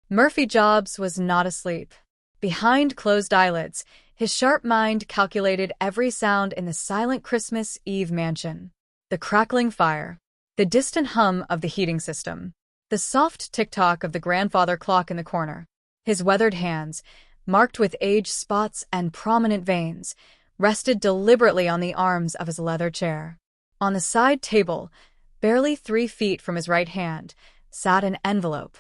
Murphy Jobs was not asleep. Behind closed eyelids, his sharp mind calculated every sound in the silent Christmas Eve mansion. The crackling fire, the distant hum of the heating system, the soft tick-tock of the grandfather clock in the corner. His weathered hands, marked with age spots and prominent veins, rested deliberately on the arms of his leather chair. On the side table, barely 3 feet from his right hand, sat an envelope.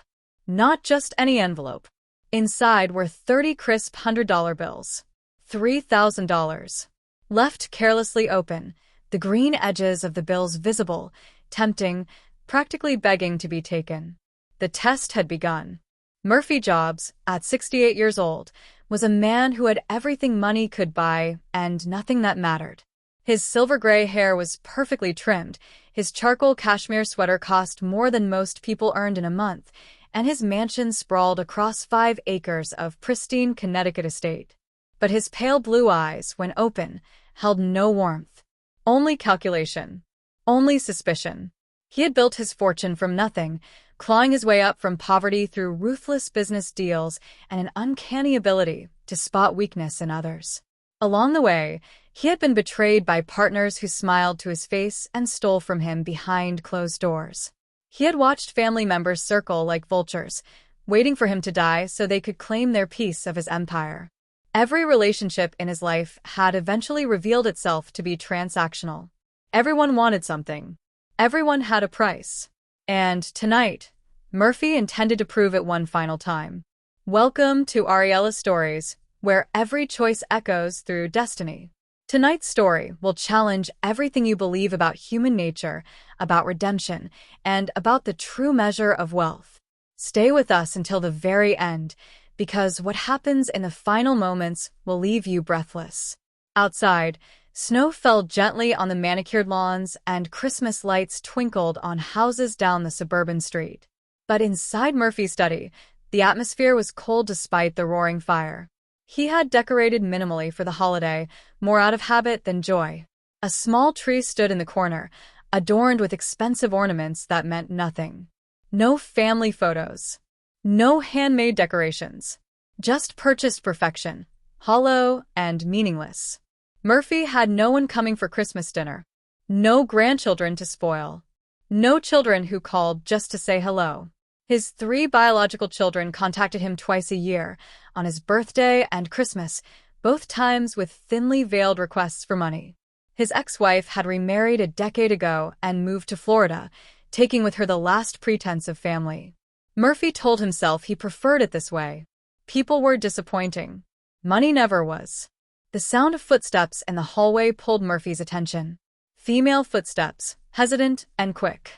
Not just any envelope. Inside were 30 crisp $100 bills. $3,000. Left carelessly open, the green edges of the bills visible, tempting, practically begging to be taken. The test had begun. Murphy Jobs, at 68 years old, was a man who had everything money could buy and nothing that mattered. His silver-gray hair was perfectly trimmed, his charcoal cashmere sweater cost more than most people earned in a month, and his mansion sprawled across 5 acres of pristine Connecticut estate. But his pale blue eyes, when open, held no warmth. Only calculation. Only suspicion. He had built his fortune from nothing, clawing his way up from poverty through ruthless business deals and an uncanny ability to spot weakness in others. Along the way, he had been betrayed by partners who smiled to his face and stole from him behind closed doors. He had watched family members circle like vultures, waiting for him to die so they could claim their piece of his empire. Every relationship in his life had eventually revealed itself to be transactional. Everyone wanted something. Everyone had a price. And tonight, Murphy intended to prove it one final time. Welcome to Ariella Stories, where every choice echoes through destiny. Tonight's story will challenge everything you believe about human nature, about redemption, and about the true measure of wealth. Stay with us until the very end, because what happens in the final moments will leave you breathless. Outside, snow fell gently on the manicured lawns and Christmas lights twinkled on houses down the suburban street. But inside Murphy's study, the atmosphere was cold despite the roaring fire. He had decorated minimally for the holiday, more out of habit than joy. A small tree stood in the corner, adorned with expensive ornaments that meant nothing. No family photos. No handmade decorations. Just purchased perfection, hollow and meaningless. Murphy had no one coming for Christmas dinner. No grandchildren to spoil. No children who called just to say hello. His 3 biological children contacted him twice a year, on his birthday and Christmas, both times with thinly veiled requests for money. His ex-wife had remarried a decade ago and moved to Florida, taking with her the last pretense of family. Murphy told himself he preferred it this way. People were disappointing. Money never was. The sound of footsteps in the hallway pulled Murphy's attention. Female footsteps, hesitant and quick.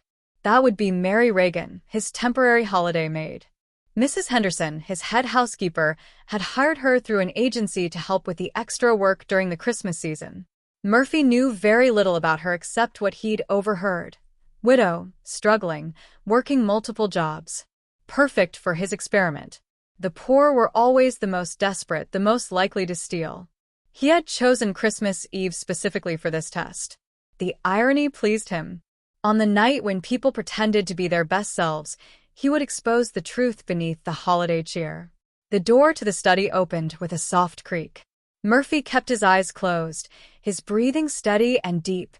That would be Mary Reagan, his temporary holiday maid. Mrs. Henderson, his head housekeeper, had hired her through an agency to help with the extra work during the Christmas season. Murphy knew very little about her except what he'd overheard. Widow, struggling, working multiple jobs. Perfect for his experiment. The poor were always the most desperate, the most likely to steal. He had chosen Christmas Eve specifically for this test. The irony pleased him. On the night when people pretended to be their best selves, he would expose the truth beneath the holiday cheer. The door to the study opened with a soft creak. Murphy kept his eyes closed, his breathing steady and deep,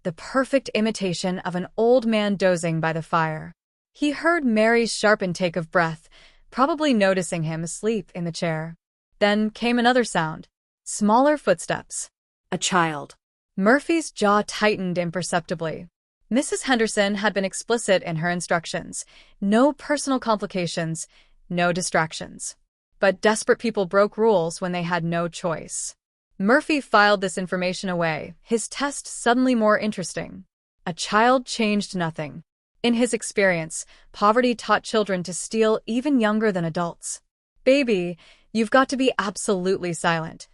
the perfect imitation of an old man dozing by the fire. He heard Mary's sharp intake of breath, probably noticing him asleep in the chair. Then came another sound. Smaller footsteps. A child. Murphy's jaw tightened imperceptibly. Mrs. Henderson had been explicit in her instructions. No personal complications, no distractions. But desperate people broke rules when they had no choice. Murphy filed this information away, his test suddenly more interesting. A child changed nothing. In his experience, poverty taught children to steal even younger than adults. Baby, you've got to be absolutely silent.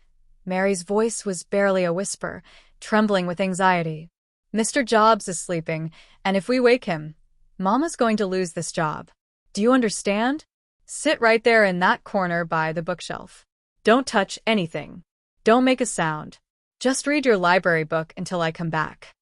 Mary's voice was barely a whisper, trembling with anxiety. Mr. Jobs is sleeping, and if we wake him, Mama's going to lose this job. Do you understand? Sit right there in that corner by the bookshelf. Don't touch anything. Don't make a sound. Just read your library book until I come back.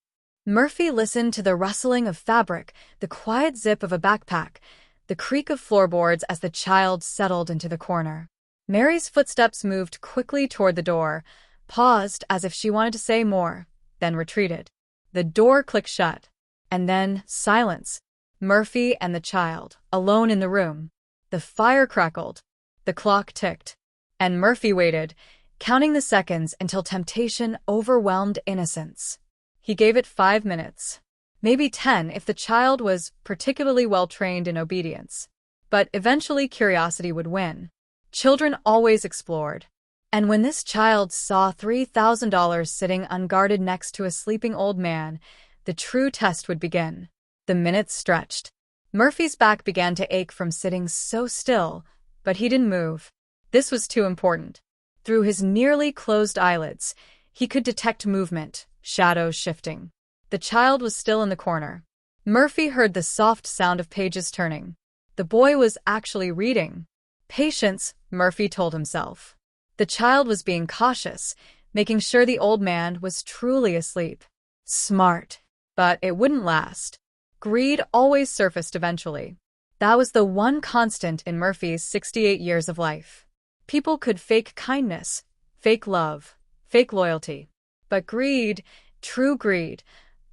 Murphy listened to the rustling of fabric, the quiet zip of a backpack, the creak of floorboards as the child settled into the corner. Mary's footsteps moved quickly toward the door, paused as if she wanted to say more, then retreated. The door clicked shut. And then silence. Murphy and the child, alone in the room. The fire crackled. The clock ticked. And Murphy waited, counting the seconds until temptation overwhelmed innocence. He gave it 5 minutes. Maybe 10 if the child was particularly well trained in obedience. But eventually curiosity would win. Children always explored. And when this child saw $3,000 sitting unguarded next to a sleeping old man, the true test would begin. The minutes stretched. Murphy's back began to ache from sitting so still, but he didn't move. This was too important. Through his nearly closed eyelids, he could detect movement, shadows shifting. The child was still in the corner. Murphy heard the soft sound of pages turning. The boy was actually reading. Patience, Murphy told himself. The child was being cautious, making sure the old man was truly asleep. Smart. But it wouldn't last. Greed always surfaced eventually. That was the one constant in Murphy's 68 years of life. People could fake kindness, fake love, fake loyalty. But greed, true greed,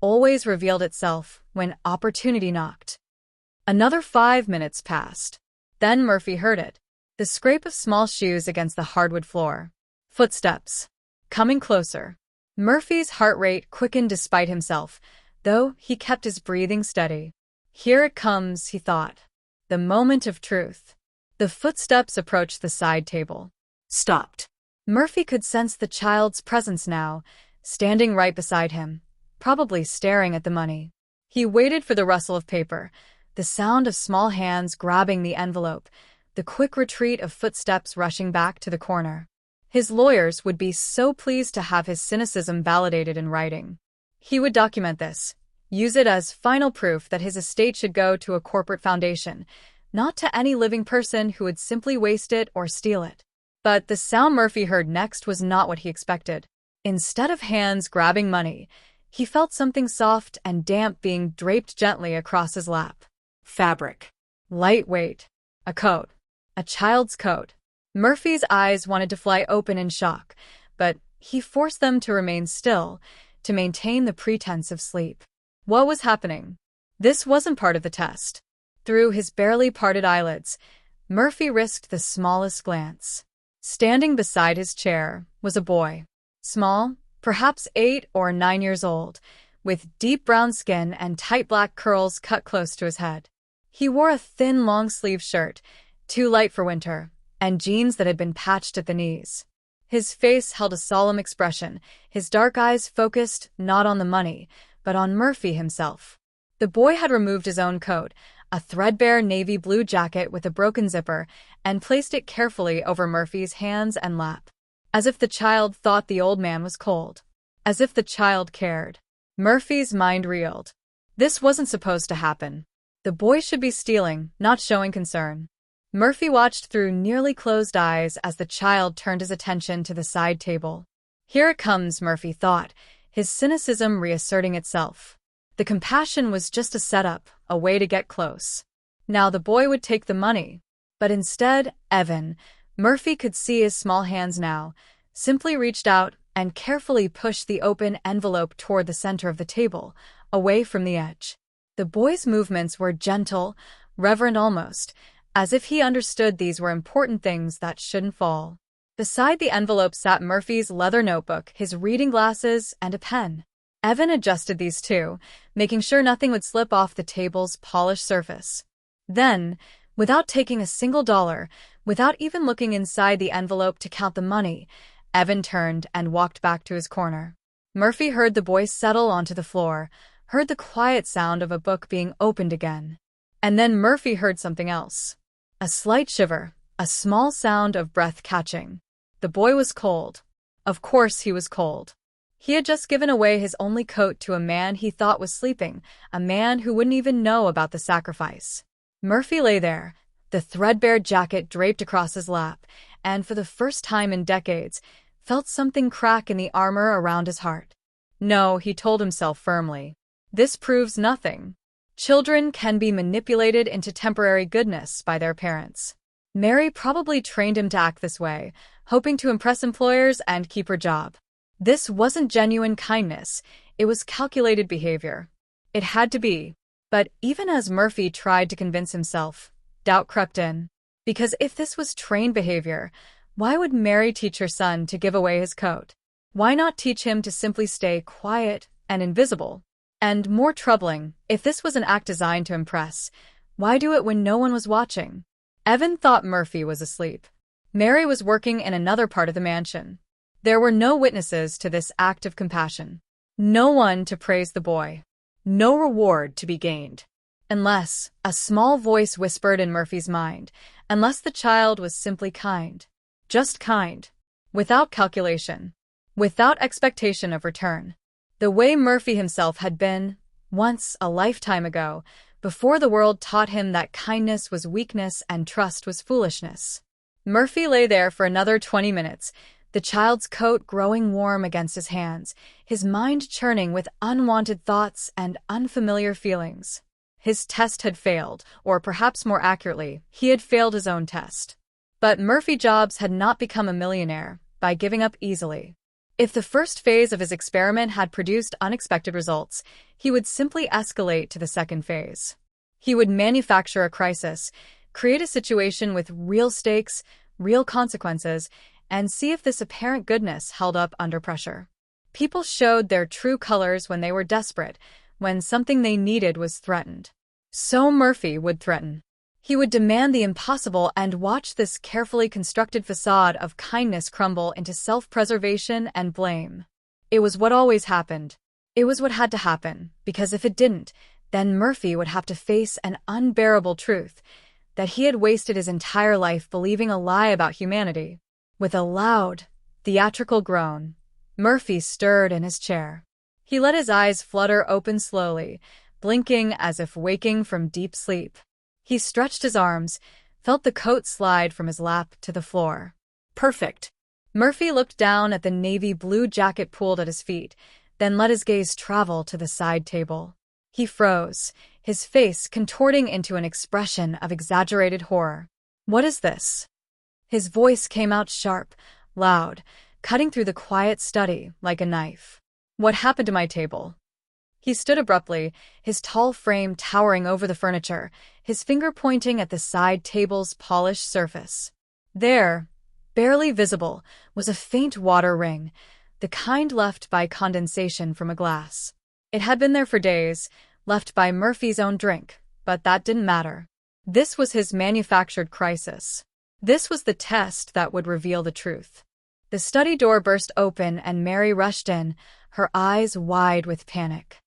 always revealed itself when opportunity knocked. Another 5 minutes passed. Then Murphy heard it. The scrape of small shoes against the hardwood floor. Footsteps. Coming closer. Murphy's heart rate quickened despite himself, though he kept his breathing steady. Here it comes, he thought. The moment of truth. The footsteps approached the side table. Stopped. Murphy could sense the child's presence now, standing right beside him, probably staring at the money. He waited for the rustle of paper, the sound of small hands grabbing the envelope, the quick retreat of footsteps rushing back to the corner. His lawyers would be so pleased to have his cynicism validated in writing. He would document this, use it as final proof that his estate should go to a corporate foundation, not to any living person who would simply waste it or steal it. But the sound Murphy heard next was not what he expected. Instead of hands grabbing money, he felt something soft and damp being draped gently across his lap. Fabric. Lightweight. A coat. A child's coat. Murphy's eyes wanted to fly open in shock, but he forced them to remain still, to maintain the pretense of sleep. What was happening? This wasn't part of the test. Through his barely parted eyelids, Murphy risked the smallest glance. Standing beside his chair was a boy. Small, perhaps 8 or 9 years old, with deep brown skin and tight black curls cut close to his head. He wore a thin long-sleeved shirt, too light for winter, and jeans that had been patched at the knees. His face held a solemn expression, his dark eyes focused not on the money, but on Murphy himself. The boy had removed his own coat, a threadbare navy blue jacket with a broken zipper, and placed it carefully over Murphy's hands and lap. As if the child thought the old man was cold. As if the child cared. Murphy's mind reeled. This wasn't supposed to happen. The boy should be stealing, not showing concern. Murphy watched through nearly closed eyes as the child turned his attention to the side table. Here it comes, Murphy thought, his cynicism reasserting itself. The compassion was just a setup, a way to get close. Now the boy would take the money. But instead, Evan, Murphy could see his small hands now, simply reached out and carefully pushed the open envelope toward the center of the table, away from the edge. The boy's movements were gentle, reverent almost, as if he understood these were important things that shouldn't fall. Beside the envelope sat Murphy's leather notebook, his reading glasses, and a pen. Evan adjusted these too, making sure nothing would slip off the table's polished surface. Then, without taking a single dollar, without even looking inside the envelope to count the money, Evan turned and walked back to his corner. Murphy heard the boy settle onto the floor, heard the quiet sound of a book being opened again. And then Murphy heard something else. A slight shiver, a small sound of breath catching. The boy was cold. Of course he was cold. He had just given away his only coat to a man he thought was sleeping, a man who wouldn't even know about the sacrifice. Murphy lay there, the threadbare jacket draped across his lap, and for the first time in decades, felt something crack in the armor around his heart. No, he told himself firmly. This proves nothing. Children can be manipulated into temporary goodness by their parents. Mary probably trained him to act this way, hoping to impress employers and keep her job. This wasn't genuine kindness, it was calculated behavior. It had to be. But even as Murphy tried to convince himself, doubt crept in. Because if this was trained behavior, why would Mary teach her son to give away his coat? Why not teach him to simply stay quiet and invisible? And more troubling, if this was an act designed to impress, why do it when no one was watching? Evan thought Murphy was asleep. Mary was working in another part of the mansion. There were no witnesses to this act of compassion. No one to praise the boy. No reward to be gained. Unless, a small voice whispered in Murphy's mind, unless the child was simply kind. Just kind. Without calculation. Without expectation of return. The way Murphy himself had been, once a lifetime ago, before the world taught him that kindness was weakness and trust was foolishness. Murphy lay there for another 20 minutes, the child's coat growing warm against his hands, his mind churning with unwanted thoughts and unfamiliar feelings. His test had failed, or perhaps more accurately, he had failed his own test. But Murphy Jobs had not become a millionaire by giving up easily. If the first phase of his experiment had produced unexpected results, he would simply escalate to the second phase. He would manufacture a crisis, create a situation with real stakes, real consequences, and see if this apparent goodness held up under pressure. People showed their true colors when they were desperate, when something they needed was threatened. So Murphy would threaten. He would demand the impossible and watch this carefully constructed facade of kindness crumble into self-preservation and blame. It was what always happened. It was what had to happen, because if it didn't, then Murphy would have to face an unbearable truth, that he had wasted his entire life believing a lie about humanity. With a loud, theatrical groan, Murphy stirred in his chair. He let his eyes flutter open slowly, blinking as if waking from deep sleep. He stretched his arms, felt the coat slide from his lap to the floor. Perfect. Murphy looked down at the navy blue jacket pooled at his feet, then let his gaze travel to the side table. He froze, his face contorting into an expression of exaggerated horror. What is this? His voice came out sharp, loud, cutting through the quiet study like a knife. What happened to my table? He stood abruptly, his tall frame towering over the furniture, his finger pointing at the side table's polished surface. There, barely visible, was a faint water ring, the kind left by condensation from a glass. It had been there for days, left by Murphy's own drink, but that didn't matter. This was his manufactured crisis. This was the test that would reveal the truth. The study door burst open and Mary rushed in, her eyes wide with panic.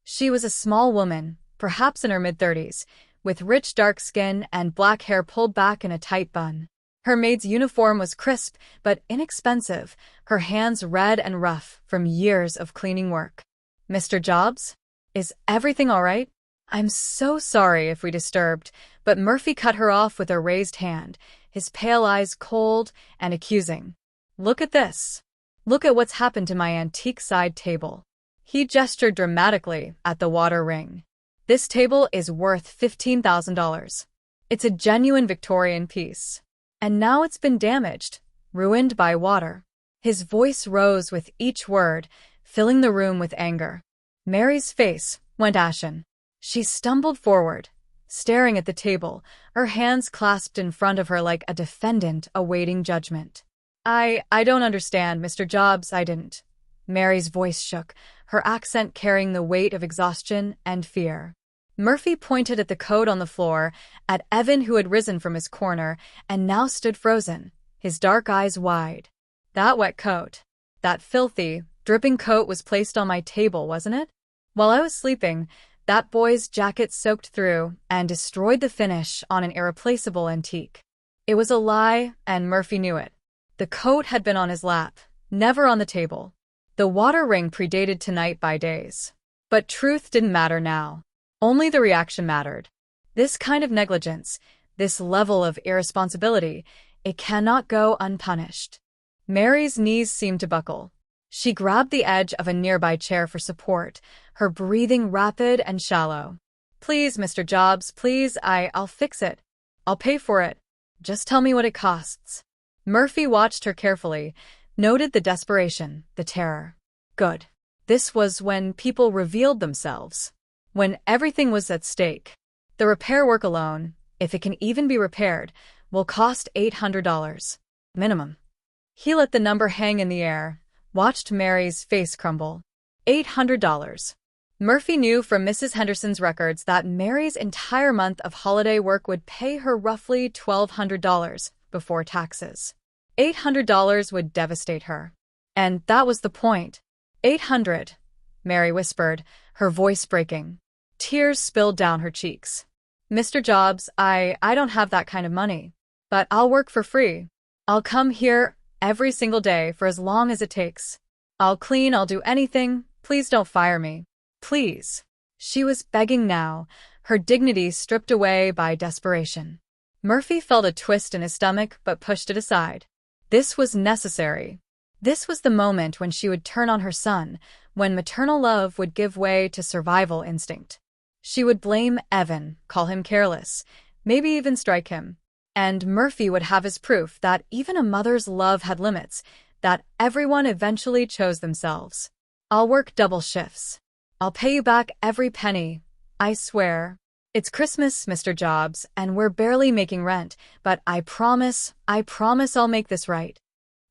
She was a small woman, perhaps in her mid-30s, with rich dark skin and black hair pulled back in a tight bun. Her maid's uniform was crisp but inexpensive, her hands red and rough from years of cleaning work. "Mr. Jobs? Is everything all right? I'm so sorry if we disturbed," but Murphy cut her off with a raised hand, his pale eyes cold and accusing. "Look at this. Look at what's happened to my antique side table." He gestured dramatically at the water ring. "This table is worth $15,000. It's a genuine Victorian piece. And now it's been damaged, ruined by water." His voice rose with each word, filling the room with anger. Mary's face went ashen. She stumbled forward, staring at the table, her hands clasped in front of her like a defendant awaiting judgment. I don't understand, Mr. Jobs, I didn't." Mary's voice shook, her accent carrying the weight of exhaustion and fear. Murphy pointed at the coat on the floor, at Evan who had risen from his corner and now stood frozen, his dark eyes wide. "That wet coat, that filthy, dripping coat was placed on my table, wasn't it? While I was sleeping, that boy's jacket soaked through and destroyed the finish on an irreplaceable antique. It was a lie, and Murphy knew it. The coat had been on his lap, never on the table. The water ring predated tonight by days. But truth didn't matter now. Only the reaction mattered. This kind of negligence, this level of irresponsibility, it cannot go unpunished." Mary's knees seemed to buckle. She grabbed the edge of a nearby chair for support, her breathing rapid and shallow. Please, Mr. Jobs, please, I'll fix it. I'll pay for it. Just tell me what it costs. Murphy watched her carefully, noted the desperation, the terror. Good. This was when people revealed themselves. When everything was at stake. The repair work alone, if it can even be repaired, will cost $800. Minimum. He let the number hang in the air, watched Mary's face crumble. $800. Murphy knew from Mrs. Henderson's records that Mary's entire month of holiday work would pay her roughly $1,200 before taxes. $800 would devastate her. And that was the point. 800, Mary whispered, her voice breaking. Tears spilled down her cheeks. Mr. Jobs, I don't have that kind of money. But I'll work for free. I'll come here every single day for as long as it takes. I'll clean, I'll do anything. Please don't fire me. Please. She was begging now, her dignity stripped away by desperation. Murphy felt a twist in his stomach but pushed it aside. This was necessary. This was the moment when she would turn on her son, when maternal love would give way to survival instinct. She would blame Evan, call him careless, maybe even strike him. And Murphy would have his proof that even a mother's love had limits, that everyone eventually chose themselves. I'll work double shifts. I'll pay you back every penny. I swear. It's Christmas, Mr. Jobs, and we're barely making rent, but I promise I'll make this right.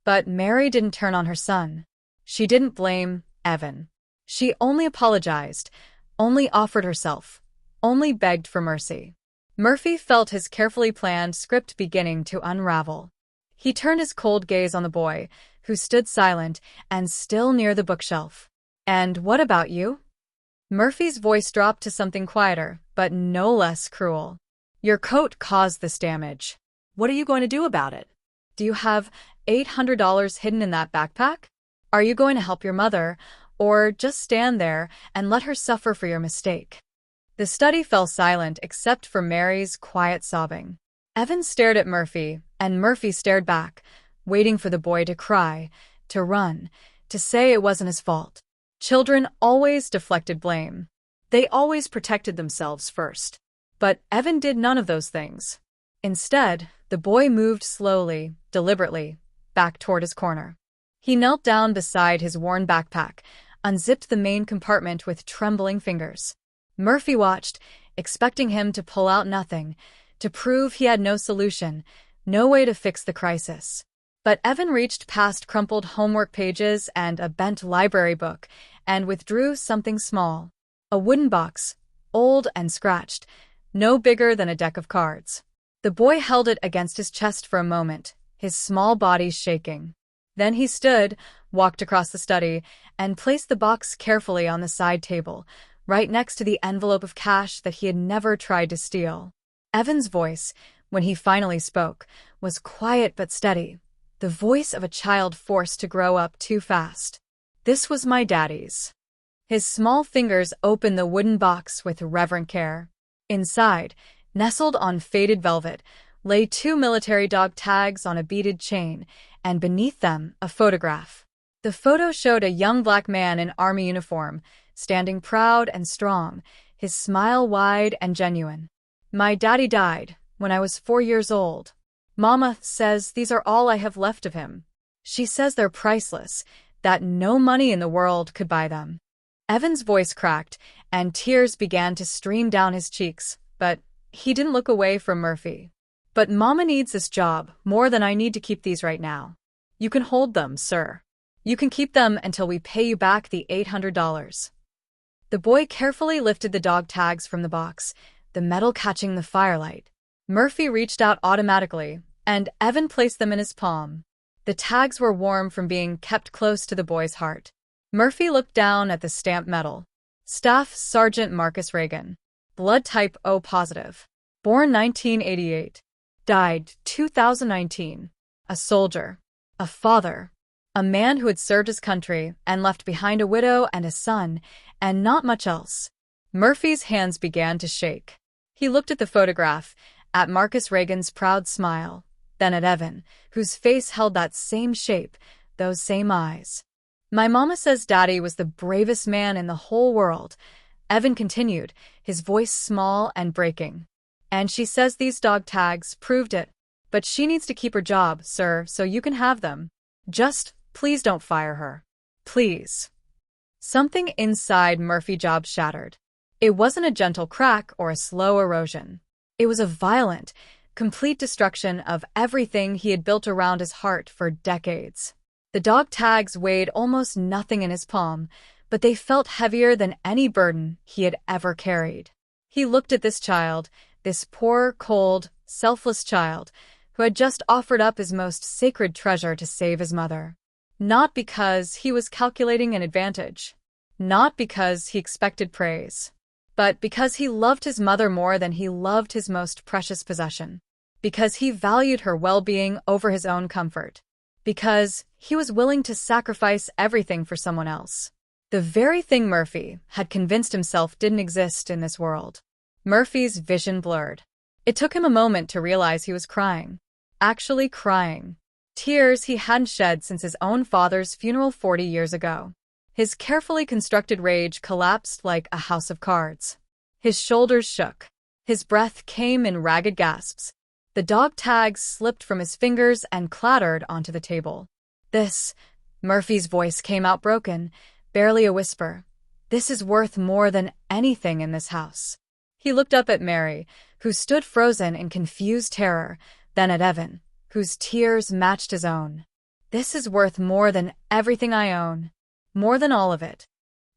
But Mary didn't turn on her son. She didn't blame Evan. She only apologized, only offered herself, only begged for mercy. Murphy felt his carefully planned script beginning to unravel. He turned his cold gaze on the boy, who stood silent and still near the bookshelf. And what about you? Murphy's voice dropped to something quieter, but no less cruel. Your coat caused this damage. What are you going to do about it? Do you have $800 hidden in that backpack? Are you going to help your mother, or just stand there and let her suffer for your mistake? The study fell silent except for Mary's quiet sobbing. Evan stared at Murphy, and Murphy stared back, waiting for the boy to cry, to run, to say it wasn't his fault. Children always deflected blame. They always protected themselves first. But Evan did none of those things. Instead, the boy moved slowly, deliberately, back toward his corner. He knelt down beside his worn backpack, unzipped the main compartment with trembling fingers. Murphy watched, expecting him to pull out nothing, to prove he had no solution, no way to fix the crisis. But Evan reached past crumpled homework pages and a bent library book and withdrew something small. A wooden box, old and scratched, no bigger than a deck of cards. The boy held it against his chest for a moment, his small body shaking. Then he stood, walked across the study, and placed the box carefully on the side table, right next to the envelope of cash that he had never tried to steal. Evan's voice, when he finally spoke, was quiet but steady, the voice of a child forced to grow up too fast. This was my daddy's. His small fingers opened the wooden box with reverent care. Inside, nestled on faded velvet, lay 2 military dog tags on a beaded chain, and beneath them a photograph. The photo showed a young black man in army uniform, standing proud and strong, his smile wide and genuine. My daddy died when I was 4 years old. Mama says these are all I have left of him. She says they're priceless, that no money in the world could buy them. Evan's voice cracked, and tears began to stream down his cheeks, but he didn't look away from Murphy. But Mama needs this job more than I need to keep these right now. You can hold them, sir. You can keep them until we pay you back the $800. The boy carefully lifted the dog tags from the box, the metal catching the firelight. Murphy reached out automatically, and Evan placed them in his palm. The tags were warm from being kept close to the boy's heart. Murphy looked down at the stamped metal. Staff Sergeant Marcus Reagan. Blood type O positive. Born 1988. Died 2019. A soldier. A father. A man who had served his country and left behind a widow and a son, and not much else. Murphy's hands began to shake. He looked at the photograph, at Marcus Reagan's proud smile, then at Evan, whose face held that same shape, those same eyes. My mama says Daddy was the bravest man in the whole world, Evan continued, his voice small and breaking. And she says these dog tags proved it. But she needs to keep her job, sir, so you can have them. Just, please don't fire her. Please. Something inside Murphy's jaw shattered. It wasn't a gentle crack or a slow erosion. It was a violent, complete destruction of everything he had built around his heart for decades. The dog tags weighed almost nothing in his palm, but they felt heavier than any burden he had ever carried. He looked at this child, this poor, cold, selfless child, who had just offered up his most sacred treasure to save his mother. Not because he was calculating an advantage. Not because he expected praise. But because he loved his mother more than he loved his most precious possession. Because he valued her well-being over his own comfort. Because he was willing to sacrifice everything for someone else. The very thing Murphy had convinced himself didn't exist in this world. Murphy's vision blurred. It took him a moment to realize he was crying. Actually crying. Tears he hadn't shed since his own father's funeral 40 years ago. His carefully constructed rage collapsed like a house of cards. His shoulders shook. His breath came in ragged gasps. The dog tags slipped from his fingers and clattered onto the table. This, Murphy's voice came out broken, barely a whisper. This is worth more than anything in this house. He looked up at Mary, who stood frozen in confused terror, then at Evan, whose tears matched his own. This is worth more than everything I own. More than all of it.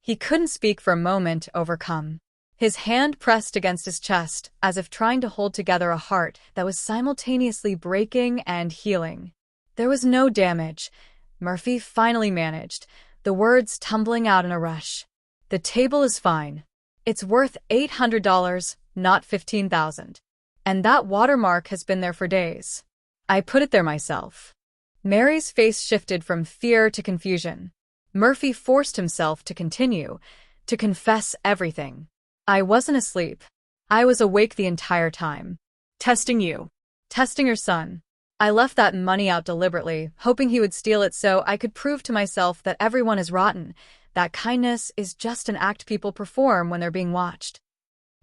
He couldn't speak for a moment, overcome. His hand pressed against his chest, as if trying to hold together a heart that was simultaneously breaking and healing. There was no damage. Murphy finally managed, the words tumbling out in a rush. The table is fine. It's worth $800, not $15,000. And that watermark has been there for days. I put it there myself. Mary's face shifted from fear to confusion. Murphy forced himself to continue, to confess everything. I wasn't asleep. I was awake the entire time. Testing you. Testing your son. I left that money out deliberately, hoping he would steal it so I could prove to myself that everyone is rotten, that kindness is just an act people perform when they're being watched.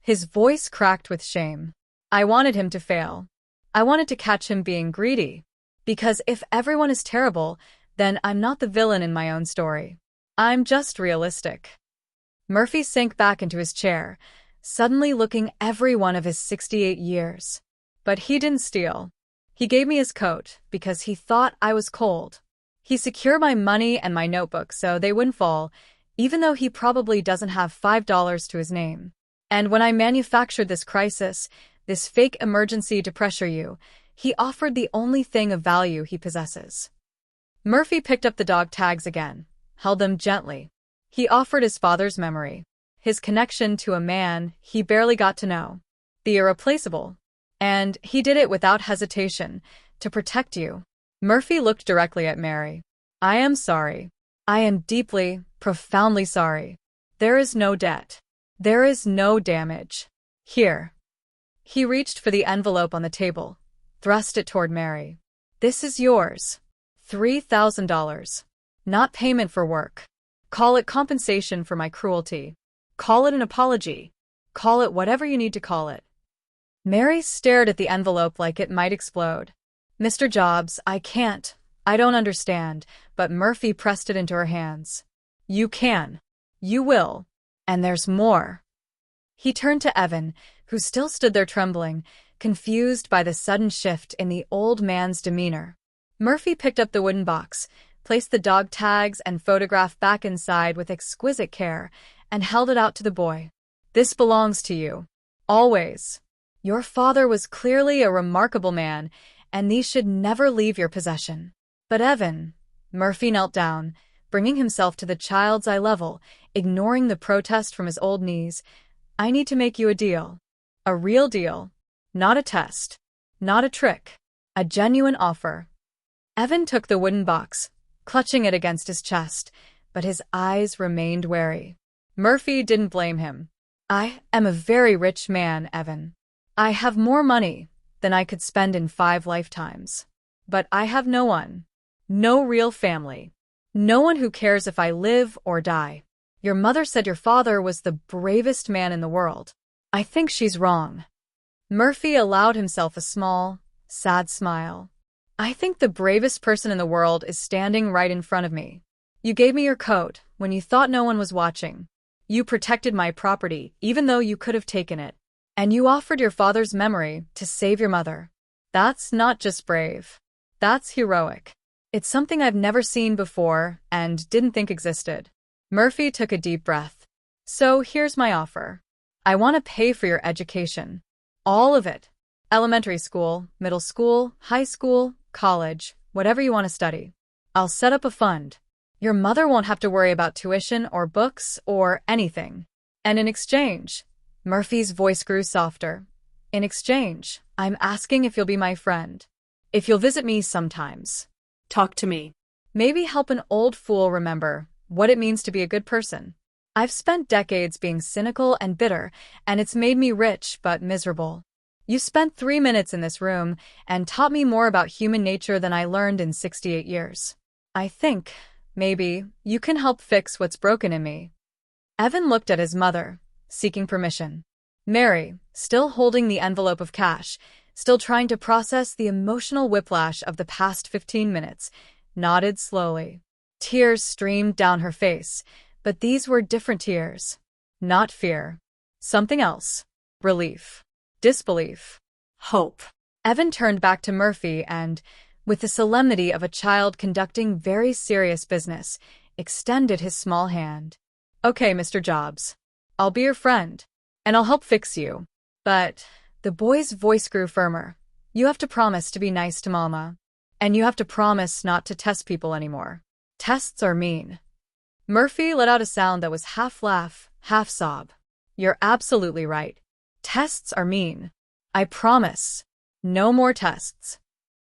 His voice cracked with shame. I wanted him to fail. I wanted to catch him being greedy. Because if everyone is terrible, then I'm not the villain in my own story. I'm just realistic. Murphy sank back into his chair, suddenly looking every one of his 68 years. But he didn't steal. He gave me his coat because he thought I was cold. He secured my money and my notebook so they wouldn't fall, even though he probably doesn't have $5 to his name. And when I manufactured this crisis, this fake emergency to pressure you, he offered the only thing of value he possesses. Murphy picked up the dog tags again, held them gently. He offered his father's memory, his connection to a man he barely got to know, the irreplaceable. And he did it without hesitation, to protect you. Murphy looked directly at Mary. I am sorry. I am deeply, profoundly sorry. There is no debt. There is no damage. Here. He reached for the envelope on the table, thrust it toward Mary. This is yours. $3,000. Not payment for work. Call it compensation for my cruelty. Call it an apology. Call it whatever you need to call it. Mary stared at the envelope like it might explode. Mr. Jobs, I can't. I don't understand, but Murphy pressed it into her hands. You can. You will. And there's more. He turned to Evan, who still stood there trembling, confused by the sudden shift in the old man's demeanor. Murphy picked up the wooden box, placed the dog tags and photograph back inside with exquisite care, and held it out to the boy. This belongs to you. Always. Your father was clearly a remarkable man, and these should never leave your possession. But Evan, Murphy knelt down, bringing himself to the child's eye level, ignoring the protest from his old knees. I need to make you a deal. A real deal. Not a test. Not a trick. A genuine offer. Evan took the wooden box, clutching it against his chest, but his eyes remained wary. Murphy didn't blame him. I am a very rich man, Evan. I have more money than I could spend in 5 lifetimes. But I have no one. No real family. No one who cares if I live or die. Your mother said your father was the bravest man in the world. I think she's wrong. Murphy allowed himself a small, sad smile. I think the bravest person in the world is standing right in front of me. You gave me your coat when you thought no one was watching. You protected my property, even though you could have taken it. And you offered your father's memory to save your mother. That's not just brave. That's heroic. It's something I've never seen before and didn't think existed. Murphy took a deep breath. So here's my offer. I want to pay for your education. All of it. Elementary school, middle school, high school, college, whatever you want to study. I'll set up a fund. Your mother won't have to worry about tuition or books or anything. And in exchange, Murphy's voice grew softer. In exchange, I'm asking if you'll be my friend. If you'll visit me sometimes. Talk to me. Maybe help an old fool remember what it means to be a good person. I've spent decades being cynical and bitter, and it's made me rich but miserable. You spent 3 minutes in this room and taught me more about human nature than I learned in 68 years. I think, maybe, you can help fix what's broken in me. Evan looked at his mother, seeking permission. Mary, still holding the envelope of cash, still trying to process the emotional whiplash of the past 15 minutes, nodded slowly. Tears streamed down her face, but these were different tears. Not fear. Something else. Relief. Disbelief. Hope. Evan turned back to Murphy and, with the solemnity of a child conducting very serious business, extended his small hand. Okay, Mr. Jobs. I'll be your friend, and I'll help fix you. But the boy's voice grew firmer. You have to promise to be nice to Mama. And you have to promise not to test people anymore. Tests are mean. Murphy let out a sound that was half laugh, half sob. You're absolutely right. Tests are mean. I promise. No more tests.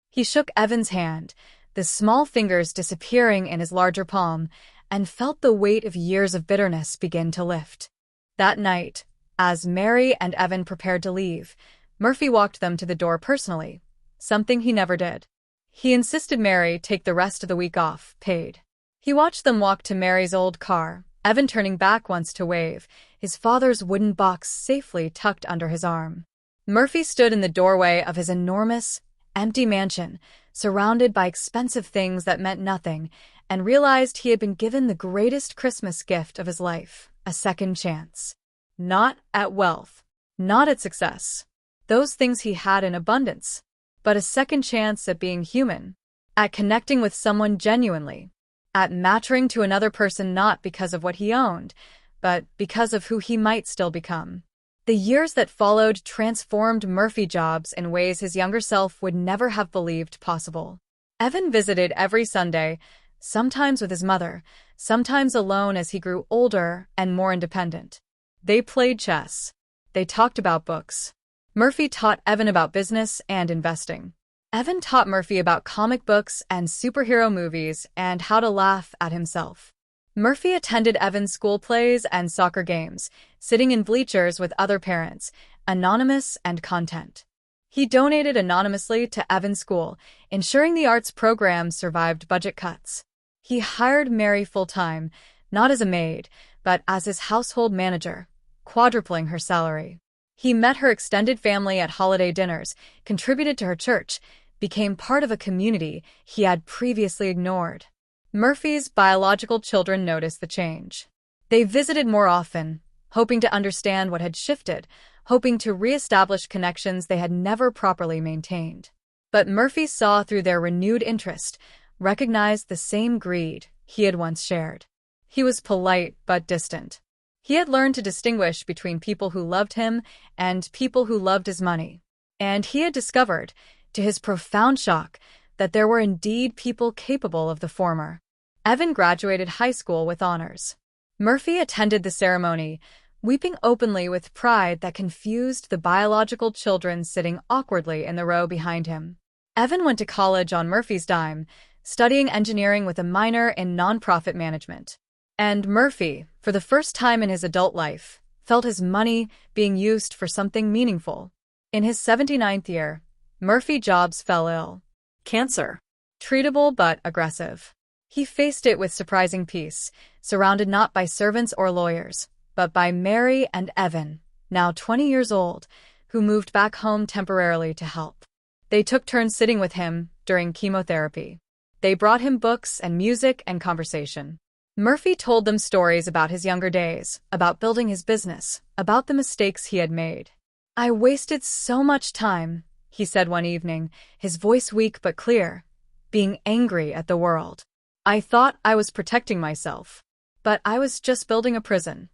He shook Evan's hand, the small fingers disappearing in his larger palm, and felt the weight of years of bitterness begin to lift. That night, as Mary and Evan prepared to leave, Murphy walked them to the door personally, something he never did. He insisted Mary take the rest of the week off, paid. He watched them walk to Mary's old car, Evan turning back once to wave, his father's wooden box safely tucked under his arm. Murphy stood in the doorway of his enormous, empty mansion, surrounded by expensive things that meant nothing, and realized he had been given the greatest Christmas gift of his life, a second chance. Not at wealth, not at success. Those things he had in abundance, but a second chance at being human, at connecting with someone genuinely, at mattering to another person not because of what he owned, but because of who he might still become. The years that followed transformed Murphy Jobs in ways his younger self would never have believed possible. Evan visited every Sunday, sometimes with his mother, sometimes alone as he grew older and more independent. They played chess. They talked about books. Murphy taught Evan about business and investing. Evan taught Murphy about comic books and superhero movies and how to laugh at himself. Murphy attended Evan's school plays and soccer games, sitting in bleachers with other parents, anonymous and content. He donated anonymously to Evan's school, ensuring the arts program survived budget cuts. He hired Mary full-time, not as a maid, but as his household manager, quadrupling her salary. He met her extended family at holiday dinners, contributed to her church, became part of a community he had previously ignored. Murphy's biological children noticed the change. They visited more often, hoping to understand what had shifted, hoping to reestablish connections they had never properly maintained. But Murphy saw through their renewed interest, recognized the same greed he had once shared. He was polite but distant. He had learned to distinguish between people who loved him and people who loved his money. And he had discovered, to his profound shock, that there were indeed people capable of the former. Evan graduated high school with honors. Murphy attended the ceremony, weeping openly with pride that confused the biological children sitting awkwardly in the row behind him. Evan went to college on Murphy's dime, studying engineering with a minor in nonprofit management. And Murphy, for the first time in his adult life, felt his money being used for something meaningful. In his 79th year, Murphy Jobs fell ill. Cancer. Treatable but aggressive. He faced it with surprising peace, surrounded not by servants or lawyers, but by Mary and Evan, now 20 years old, who moved back home temporarily to help. They took turns sitting with him during chemotherapy. They brought him books and music and conversation. Murphy told them stories about his younger days, about building his business, about the mistakes he had made. "I wasted so much time," he said one evening, his voice weak but clear, "being angry at the world. I thought I was protecting myself, but I was just building a prison."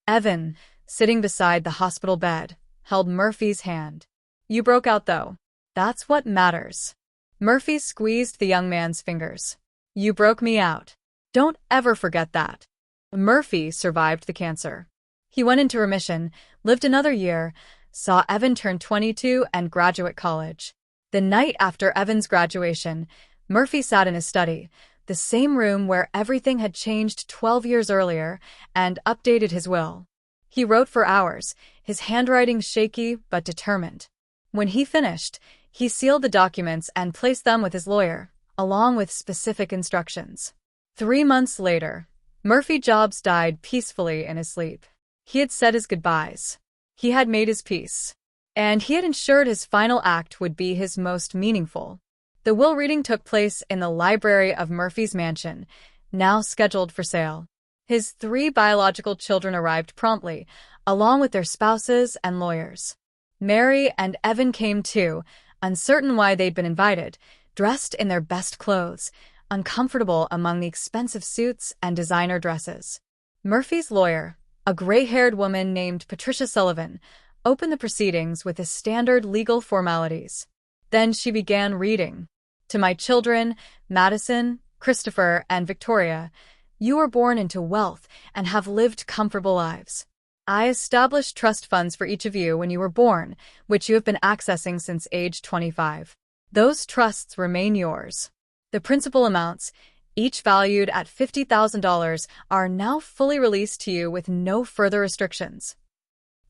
Evan, sitting beside the hospital bed, held Murphy's hand. "You broke out, though. That's what matters." Murphy squeezed the young man's fingers. "You broke me out. Don't ever forget that." Murphy survived the cancer. He went into remission, lived another year, saw Evan turn 22 and graduate college. The night after Evan's graduation, Murphy sat in his study, the same room where everything had changed 12 years earlier, and updated his will. He wrote for hours, his handwriting shaky but determined. When he finished, he sealed the documents and placed them with his lawyer, along with specific instructions. 3 months later, Murphy Jobs died peacefully in his sleep. He had said his goodbyes. He had made his peace. And he had ensured his final act would be his most meaningful. The will reading took place in the library of Murphy's mansion, now scheduled for sale. His 3 biological children arrived promptly, along with their spouses and lawyers. Mary and Evan came too, uncertain why they'd been invited, dressed in their best clothes, uncomfortable among the expensive suits and designer dresses. Murphy's lawyer, a gray-haired woman named Patricia Sullivan, opened the proceedings with the standard legal formalities. Then she began reading. "To my children, Madison, Christopher, and Victoria, you were born into wealth and have lived comfortable lives. I established trust funds for each of you when you were born, which you have been accessing since age 25. Those trusts remain yours. The principal amounts, each valued at $50,000, are now fully released to you with no further restrictions."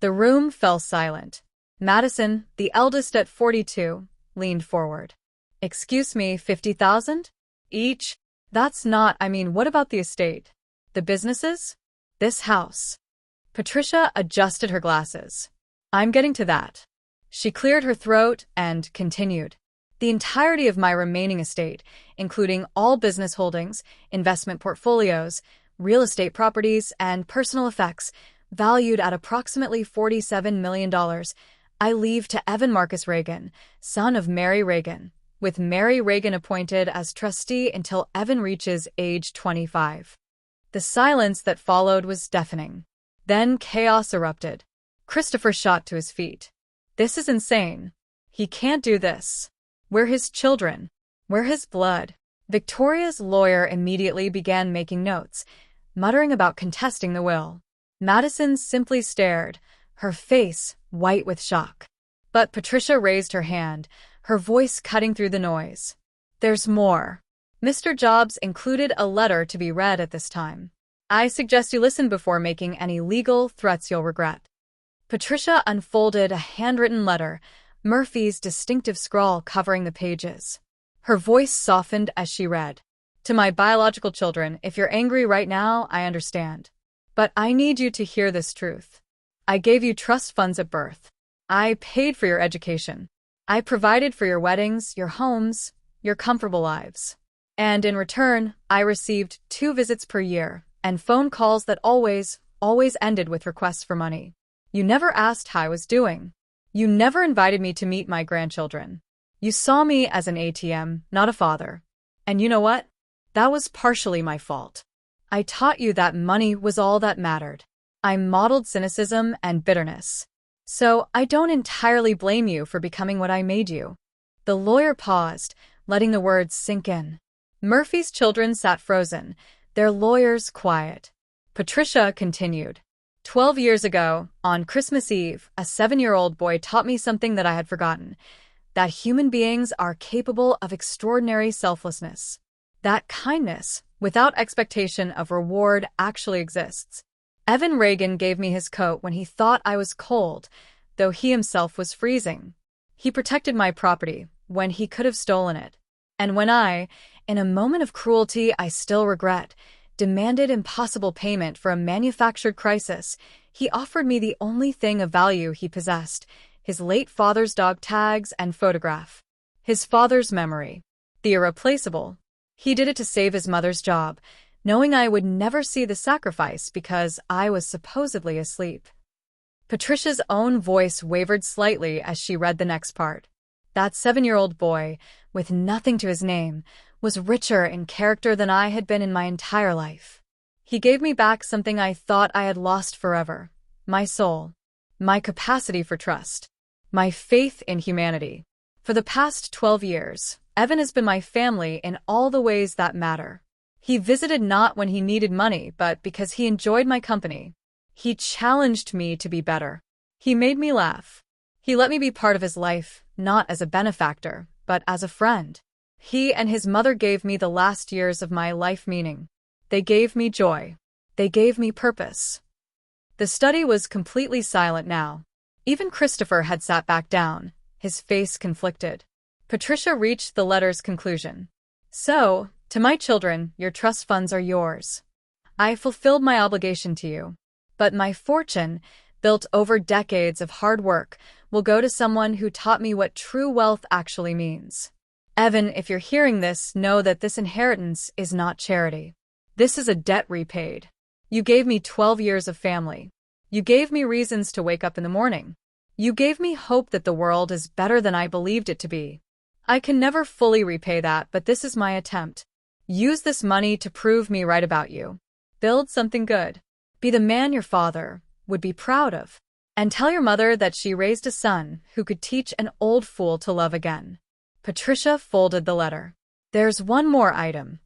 The room fell silent. Madison, the eldest at 42, leaned forward. "Excuse me, 50,000? Each? That's not, what about the estate? The businesses? This house?" Patricia adjusted her glasses. "I'm getting to that." She cleared her throat and continued. "The entirety of my remaining estate, including all business holdings, investment portfolios, real estate properties, and personal effects, valued at approximately $47 million, I leave to Evan Marcus Reagan, son of Mary Reagan, with Mary Reagan appointed as trustee until Evan reaches age 25. The silence that followed was deafening. Then chaos erupted. Christopher shot to his feet. "This is insane. He can't do this. We're his children. We're his blood." Victoria's lawyer immediately began making notes, muttering about contesting the will. Madison simply stared, her face white with shock. But Patricia raised her hand, her voice cutting through the noise. "There's more. Mr. Jobs included a letter to be read at this time. I suggest you listen before making any legal threats you'll regret." Patricia unfolded a handwritten letter, Murphy's distinctive scrawl covering the pages. Her voice softened as she read. "To my biological children, if you're angry right now, I understand. But I need you to hear this truth. I gave you trust funds at birth. I paid for your education. I provided for your weddings, your homes, your comfortable lives. And in return, I received 2 visits per year and phone calls that always ended with requests for money. You never asked how I was doing. You never invited me to meet my grandchildren. You saw me as an ATM, not a father. And you know what? That was partially my fault. I taught you that money was all that mattered. I modeled cynicism and bitterness. So I don't entirely blame you for becoming what I made you." The lawyer paused, letting the words sink in. Murphy's children sat frozen, their lawyers quiet. Patricia continued. 12 years ago, on Christmas Eve, a 7-year-old boy taught me something that I had forgotten, that human beings are capable of extraordinary selflessness. That kindness, without expectation of reward, actually exists. Evan Reagan gave me his coat when he thought I was cold, though he himself was freezing. He protected my property when he could have stolen it. And when I, in a moment of cruelty I still regret, demanded impossible payment for a manufactured crisis. He offered me the only thing of value he possessed, his late father's dog tags and photograph. His father's memory. The irreplaceable. He did it to save his mother's job, knowing I would never see the sacrifice because I was supposedly asleep. Patricia's own voice wavered slightly as she read the next part. That 7-year-old boy, with nothing to his name, was richer in character than I had been in my entire life. He gave me back something I thought I had lost forever: my soul, my capacity for trust, my faith in humanity. For the past 12 years, Evan has been my family in all the ways that matter. He visited not when he needed money, but because he enjoyed my company. He challenged me to be better. He made me laugh. He let me be part of his life, not as a benefactor, but as a friend. He and his mother gave me the last years of my life meaning. They gave me joy. They gave me purpose. The study was completely silent now. Even Christopher had sat back down, his face conflicted. Patricia reached the letter's conclusion. So, to my children, your trust funds are yours. I fulfilled my obligation to you. But my fortune, built over decades of hard work, will go to someone who taught me what true wealth actually means. Evan, if you're hearing this, know that this inheritance is not charity. This is a debt repaid. You gave me 12 years of family. You gave me reasons to wake up in the morning. You gave me hope that the world is better than I believed it to be. I can never fully repay that, but this is my attempt. Use this money to prove me right about you. Build something good. Be the man your father would be proud of. And tell your mother that she raised a son who could teach an old fool to love again. Patricia folded the letter. There's one more item.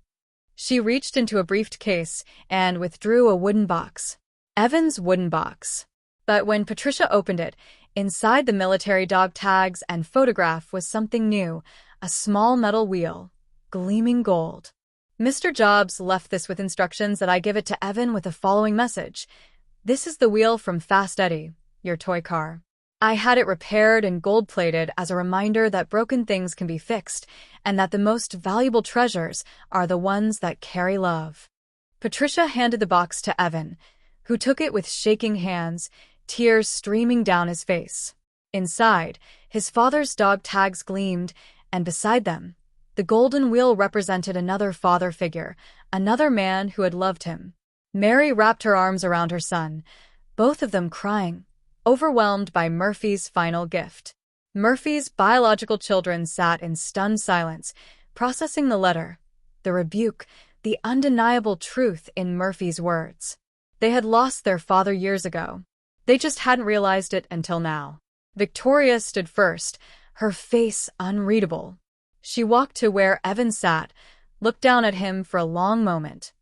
She reached into a briefcase and withdrew a wooden box. Evan's wooden box. But when Patricia opened it, inside the military dog tags and photograph was something new, a small metal wheel, gleaming gold. Mr. Jobs left this with instructions that I give it to Evan with the following message. This is the wheel from Fast Eddie, your toy car. I had it repaired and gold-plated as a reminder that broken things can be fixed and that the most valuable treasures are the ones that carry love. Patricia handed the box to Evan, who took it with shaking hands, tears streaming down his face. Inside, his father's dog tags gleamed, and beside them, the golden wheel represented another father figure, another man who had loved him. Mary wrapped her arms around her son, both of them crying, overwhelmed by Murphy's final gift. Murphy's biological children sat in stunned silence, processing the letter, the rebuke, the undeniable truth in Murphy's words. They had lost their father years ago. They just hadn't realized it until now. Victoria stood first, her face unreadable. She walked to where Evan sat, looked down at him for a long moment.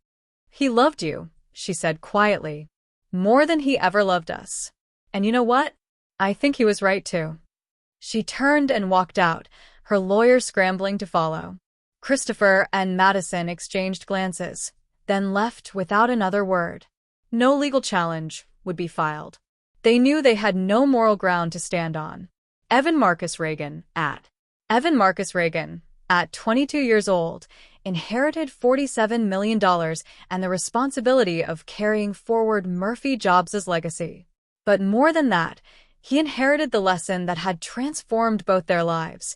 He loved you, she said quietly, more than he ever loved us. And you know what? I think he was right too. She turned and walked out, her lawyer scrambling to follow. Christopher and Madison exchanged glances, then left without another word. No legal challenge would be filed. They knew they had no moral ground to stand on. Evan Marcus Reagan, at 22 years old, inherited $47 million and the responsibility of carrying forward Murphy Jobs' legacy. But more than that, he inherited the lesson that had transformed both their lives,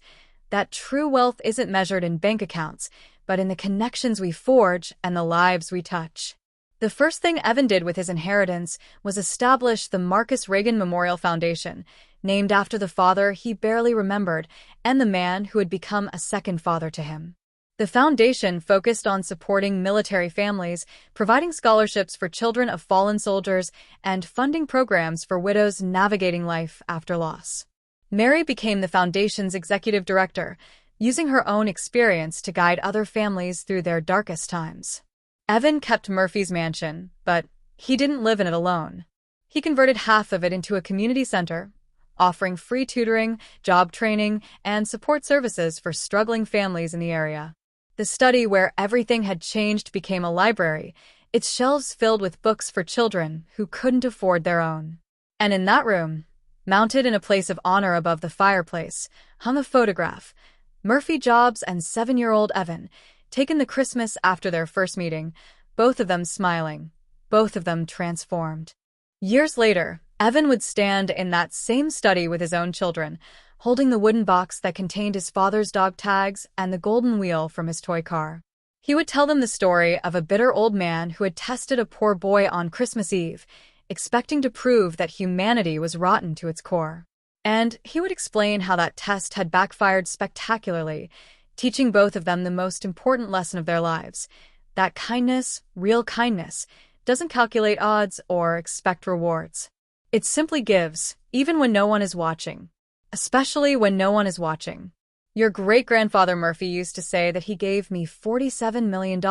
that true wealth isn't measured in bank accounts, but in the connections we forge and the lives we touch. The first thing Evan did with his inheritance was establish the Marcus Reagan Memorial Foundation, named after the father he barely remembered and the man who had become a second father to him. The foundation focused on supporting military families, providing scholarships for children of fallen soldiers, and funding programs for widows navigating life after loss. Mary became the foundation's executive director, using her own experience to guide other families through their darkest times. Evan kept Murphy's mansion, but he didn't live in it alone. He converted half of it into a community center, offering free tutoring, job training, and support services for struggling families in the area. The study where everything had changed became a library, its shelves filled with books for children who couldn't afford their own. And in that room, mounted in a place of honor above the fireplace, hung a photograph: Murphy Jobs and 7-year-old Evan, taken the Christmas after their first meeting, both of them smiling, both of them transformed. Years later, Evan would stand in that same study with his own children, holding the wooden box that contained his father's dog tags and the golden wheel from his toy car. He would tell them the story of a bitter old man who had tested a poor boy on Christmas Eve, expecting to prove that humanity was rotten to its core. And he would explain how that test had backfired spectacularly, teaching both of them the most important lesson of their lives, that kindness, real kindness, doesn't calculate odds or expect rewards. It simply gives, even when no one is watching. Especially when no one is watching. Your great-grandfather Murphy used to say that he gave me $47 million,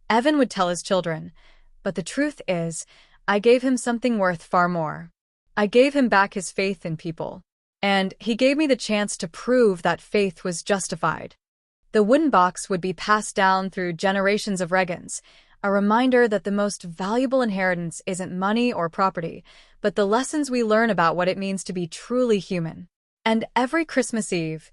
Evan would tell his children. But the truth is, I gave him something worth far more. I gave him back his faith in people. And he gave me the chance to prove that faith was justified. The wooden box would be passed down through generations of Regans, a reminder that the most valuable inheritance isn't money or property, but the lessons we learn about what it means to be truly human. And every Christmas Eve,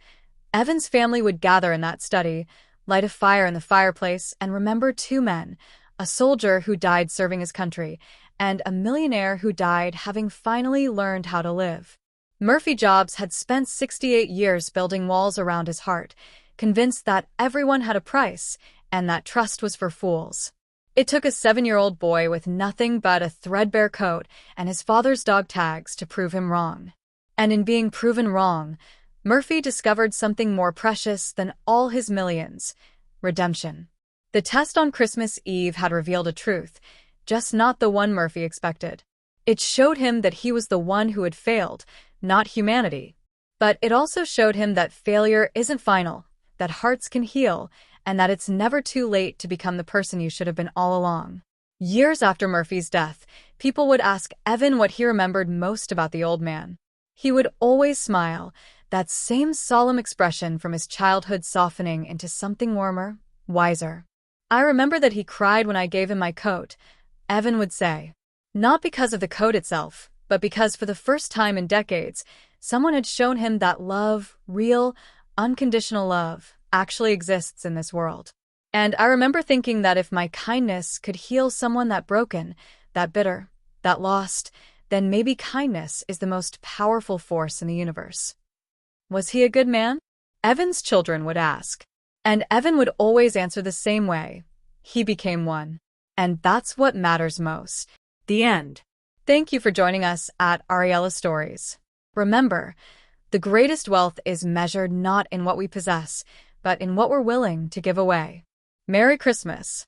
Evan's family would gather in that study, light a fire in the fireplace, and remember two men, a soldier who died serving his country, and a millionaire who died having finally learned how to live. Murphy Jobs had spent 68 years building walls around his heart, convinced that everyone had a price, and that trust was for fools. It took a 7-year-old boy with nothing but a threadbare coat and his father's dog tags to prove him wrong. And in being proven wrong, Murphy discovered something more precious than all his millions: redemption. The test on Christmas Eve had revealed a truth, just not the one Murphy expected. It showed him that he was the one who had failed, not humanity. But it also showed him that failure isn't final, that hearts can heal, and that it's never too late to become the person you should have been all along. Years after Murphy's death, people would ask Evan what he remembered most about the old man. He would always smile, that same solemn expression from his childhood softening into something warmer, wiser. "I remember that he cried when I gave him my coat," Evan would say. Not because of the coat itself, but because for the first time in decades, someone had shown him that love, real, unconditional love, actually exists in this world. And I remember thinking that if my kindness could heal someone that broken, that bitter, that lost, then maybe kindness is the most powerful force in the universe. Was he a good man? Evan's children would ask. And Evan would always answer the same way. He became one. And that's what matters most. The end. Thank you for joining us at Ariella Stories. Remember, the greatest wealth is measured not in what we possess, but in what we're willing to give away. Merry Christmas.